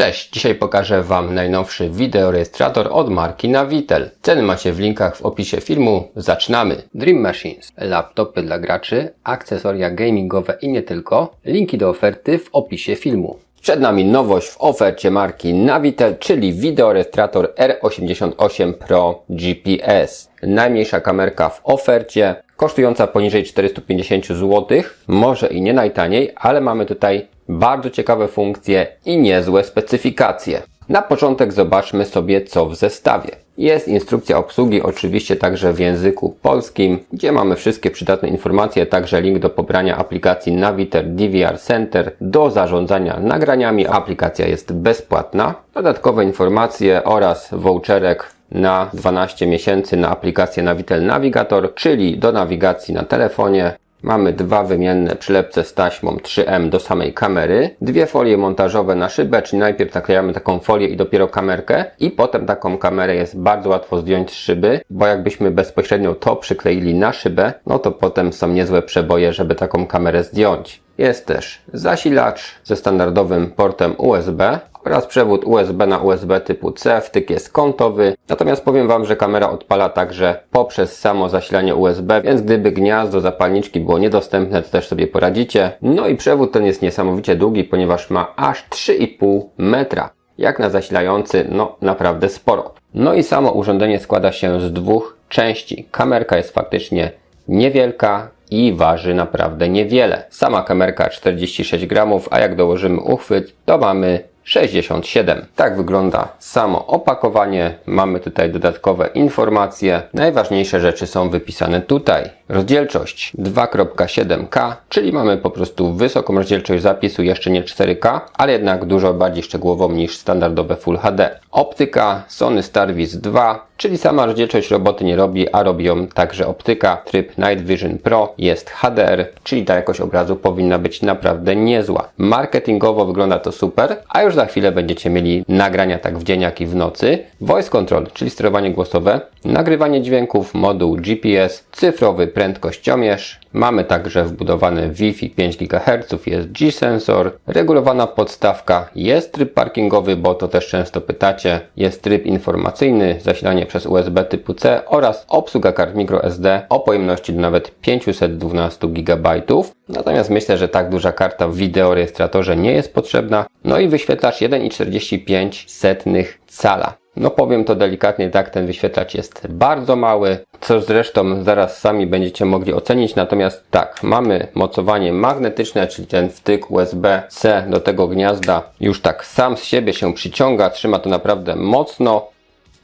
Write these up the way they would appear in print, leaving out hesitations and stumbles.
Cześć, dzisiaj pokażę Wam najnowszy wideorejestrator od marki Navitel. Ceny macie w linkach w opisie filmu. Zaczynamy! Dream Machines, laptopy dla graczy, akcesoria gamingowe i nie tylko. Linki do oferty w opisie filmu. Przed nami nowość w ofercie marki Navitel, czyli wideorejestrator R88 Pro GPS. Najmniejsza kamerka w ofercie, kosztująca poniżej 450 zł. Może i nie najtaniej, ale mamy tutaj bardzo ciekawe funkcje i niezłe specyfikacje. Na początek zobaczmy sobie, co w zestawie. Jest instrukcja obsługi, oczywiście także w języku polskim, gdzie mamy wszystkie przydatne informacje, także link do pobrania aplikacji Navitel DVR Center do zarządzania nagraniami. Aplikacja jest bezpłatna. Dodatkowe informacje oraz voucherek na 12 miesięcy na aplikację Navitel Navigator, czyli do nawigacji na telefonie. Mamy dwa wymienne przylepce z taśmą 3M do samej kamery, dwie folie montażowe na szybę, czyli najpierw naklejamy taką folię i dopiero kamerkę i potem taką kamerę jest bardzo łatwo zdjąć z szyby, bo jakbyśmy bezpośrednio to przykleili na szybę, no to potem są niezłe przeboje, żeby taką kamerę zdjąć. Jest też zasilacz ze standardowym portem USB oraz przewód USB na USB typu C, wtyk jest kątowy. Natomiast powiem Wam, że kamera odpala także poprzez samo zasilanie USB, więc gdyby gniazdo zapalniczki było niedostępne, to też sobie poradzicie. No i przewód ten jest niesamowicie długi, ponieważ ma aż 3,5 metra. Jak na zasilający, no naprawdę sporo. No i samo urządzenie składa się z dwóch części. Kamerka jest faktycznie niewielka i waży naprawdę niewiele. Sama kamerka 46 gramów, a jak dołożymy uchwyt, to mamy 67. Tak wygląda samo opakowanie. Mamy tutaj dodatkowe informacje. Najważniejsze rzeczy są wypisane tutaj. Rozdzielczość 2.7K, czyli mamy po prostu wysoką rozdzielczość zapisu, jeszcze nie 4K, ale jednak dużo bardziej szczegółową niż standardowe Full HD. Optyka Sony Starvis 2, czyli sama rozdzielczość roboty nie robi, a robi ją także optyka. Tryb Night Vision Pro jest HDR, czyli ta jakość obrazu powinna być naprawdę niezła. Marketingowo wygląda to super, a już za chwilę będziecie mieli nagrania tak w dzień, jak i w nocy. Voice Control, czyli sterowanie głosowe, nagrywanie dźwięków, moduł GPS, cyfrowy prędkościomierz. Mamy także wbudowany Wi-Fi 5 GHz, jest G-sensor, regulowana podstawka, jest tryb parkingowy, bo to też często pytacie, jest tryb informacyjny, zasilanie przez USB typu C oraz obsługa kart microSD o pojemności do nawet 512 GB. Natomiast myślę, że tak duża karta w wideorejestratorze nie jest potrzebna. No i wyświetlacz 1,45 cala. No powiem to delikatnie, tak, ten wyświetlacz jest bardzo mały, co zresztą zaraz sami będziecie mogli ocenić. Natomiast tak, mamy mocowanie magnetyczne, czyli ten wtyk USB-C do tego gniazda już tak sam z siebie się przyciąga, trzyma to naprawdę mocno,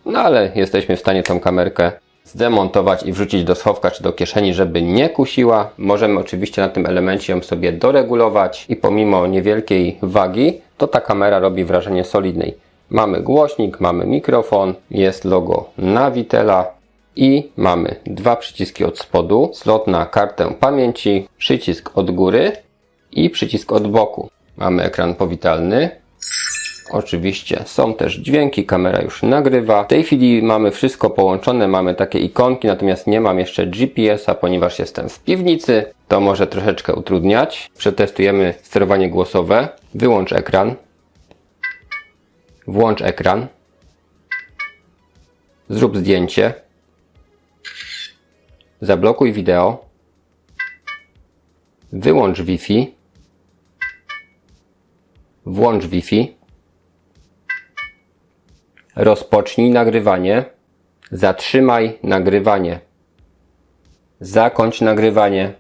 no ale jesteśmy w stanie tą kamerkę zdemontować i wrzucić do schowka czy do kieszeni, żeby nie kusiła. Możemy oczywiście na tym elemencie ją sobie doregulować i pomimo niewielkiej wagi, to ta kamera robi wrażenie solidnej. Mamy głośnik, mamy mikrofon, jest logo Navitela i mamy dwa przyciski od spodu, slot na kartę pamięci, przycisk od góry i przycisk od boku. Mamy ekran powitalny. Oczywiście są też dźwięki, kamera już nagrywa. W tej chwili mamy wszystko połączone, mamy takie ikonki, natomiast nie mam jeszcze GPS-a, ponieważ jestem w piwnicy. To może troszeczkę utrudniać. Przetestujemy sterowanie głosowe. Wyłącz ekran. Włącz ekran. Zrób zdjęcie. Zablokuj wideo. Wyłącz Wi-Fi. Włącz Wi-Fi. Rozpocznij nagrywanie. Zatrzymaj nagrywanie. Zakończ nagrywanie.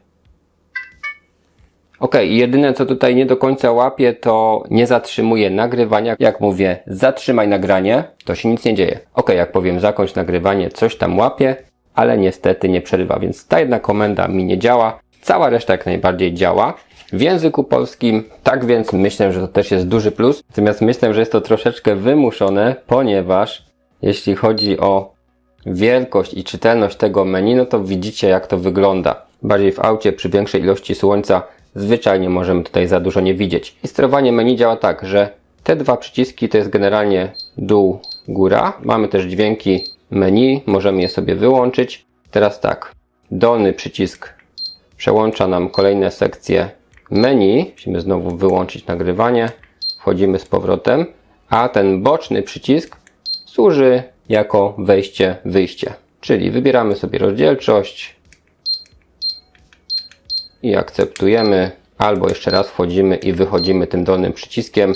Ok, jedyne co tutaj nie do końca łapie, to nie zatrzymuje nagrywania. Jak mówię, zatrzymaj nagranie, to się nic nie dzieje. Ok, jak powiem zakończ nagrywanie, coś tam łapie, ale niestety nie przerywa, więc ta jedna komenda mi nie działa. Cała reszta jak najbardziej działa w języku polskim, tak więc myślę, że to też jest duży plus. Natomiast myślę, że jest to troszeczkę wymuszone, ponieważ jeśli chodzi o wielkość i czytelność tego menu, no to widzicie jak to wygląda. Bardziej w aucie przy większej ilości słońca zwyczajnie możemy tutaj za dużo nie widzieć. I sterowanie menu działa tak, że te dwa przyciski to jest generalnie dół, góra. Mamy też dźwięki menu, możemy je sobie wyłączyć. Teraz tak, dolny przycisk przełącza nam kolejne sekcje menu. Musimy znowu wyłączyć nagrywanie. Wchodzimy z powrotem. a ten boczny przycisk służy jako wejście, wyjście. Czyli wybieramy sobie rozdzielczość i akceptujemy, albo jeszcze raz wchodzimy i wychodzimy tym dolnym przyciskiem.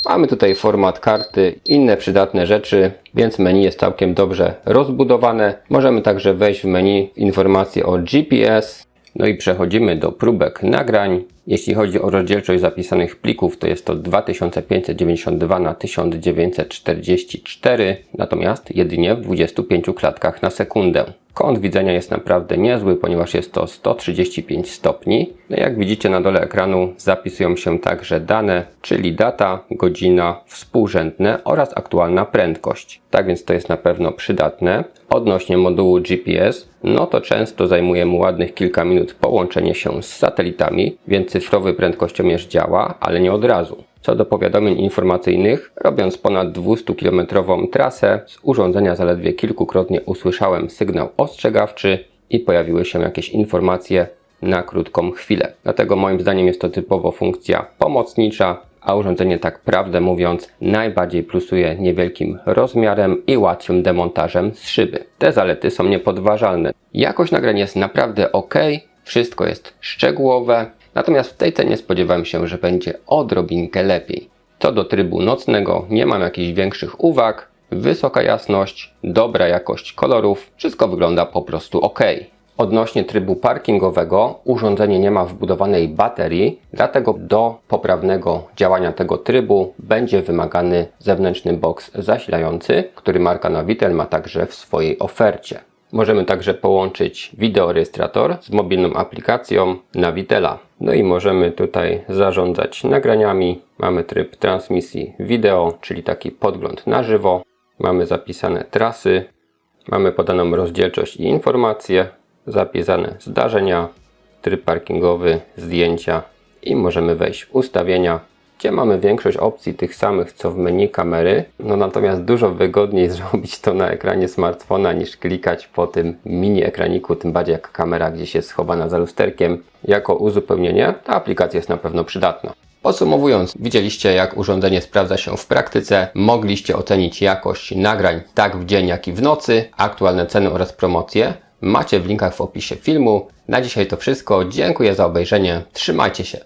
Mamy tutaj format karty, inne przydatne rzeczy, więc menu jest całkiem dobrze rozbudowane. Możemy także wejść w menu informacje o GPS. No i przechodzimy do próbek nagrań. Jeśli chodzi o rozdzielczość zapisanych plików, to jest to 2592 na 1944, natomiast jedynie w 25 klatkach na sekundę. Kąt widzenia jest naprawdę niezły, ponieważ jest to 135 stopni. No jak widzicie na dole ekranu zapisują się także dane, czyli data, godzina, współrzędne oraz aktualna prędkość. Tak więc to jest na pewno przydatne. Odnośnie modułu GPS, no to często zajmuje mu ładnych kilka minut połączenie się z satelitami, więc cyfrowy prędkościomierz działa, ale nie od razu. Co do powiadomień informacyjnych, robiąc ponad 200-kilometrową trasę, z urządzenia zaledwie kilkukrotnie usłyszałem sygnał ostrzegawczy i pojawiły się jakieś informacje na krótką chwilę. Dlatego moim zdaniem jest to typowo funkcja pomocnicza, a urządzenie, tak prawdę mówiąc, najbardziej plusuje niewielkim rozmiarem i łatwym demontażem z szyby. Te zalety są niepodważalne. Jakość nagrań jest naprawdę ok, wszystko jest szczegółowe. Natomiast w tej cenie spodziewałem się, że będzie odrobinkę lepiej. Co do trybu nocnego nie mam jakichś większych uwag. Wysoka jasność, dobra jakość kolorów, wszystko wygląda po prostu ok. Odnośnie trybu parkingowego urządzenie nie ma wbudowanej baterii, dlatego do poprawnego działania tego trybu będzie wymagany zewnętrzny boks zasilający, który marka Navitel ma także w swojej ofercie. Możemy także połączyć wideorejestrator z mobilną aplikacją Navitela. No i możemy tutaj zarządzać nagraniami. Mamy tryb transmisji wideo, czyli taki podgląd na żywo. Mamy zapisane trasy. Mamy podaną rozdzielczość i informacje. Zapisane zdarzenia. Tryb parkingowy, zdjęcia. I możemy wejść w ustawienia, gdzie mamy większość opcji tych samych co w menu kamery. No natomiast dużo wygodniej zrobić to na ekranie smartfona niż klikać po tym mini ekraniku, tym bardziej jak kamera gdzieś jest schowana za lusterkiem. Jako uzupełnienie ta aplikacja jest na pewno przydatna. Podsumowując, widzieliście jak urządzenie sprawdza się w praktyce, mogliście ocenić jakość nagrań tak w dzień jak i w nocy, aktualne ceny oraz promocje macie w linkach w opisie filmu. Na dzisiaj to wszystko, dziękuję za obejrzenie, trzymajcie się.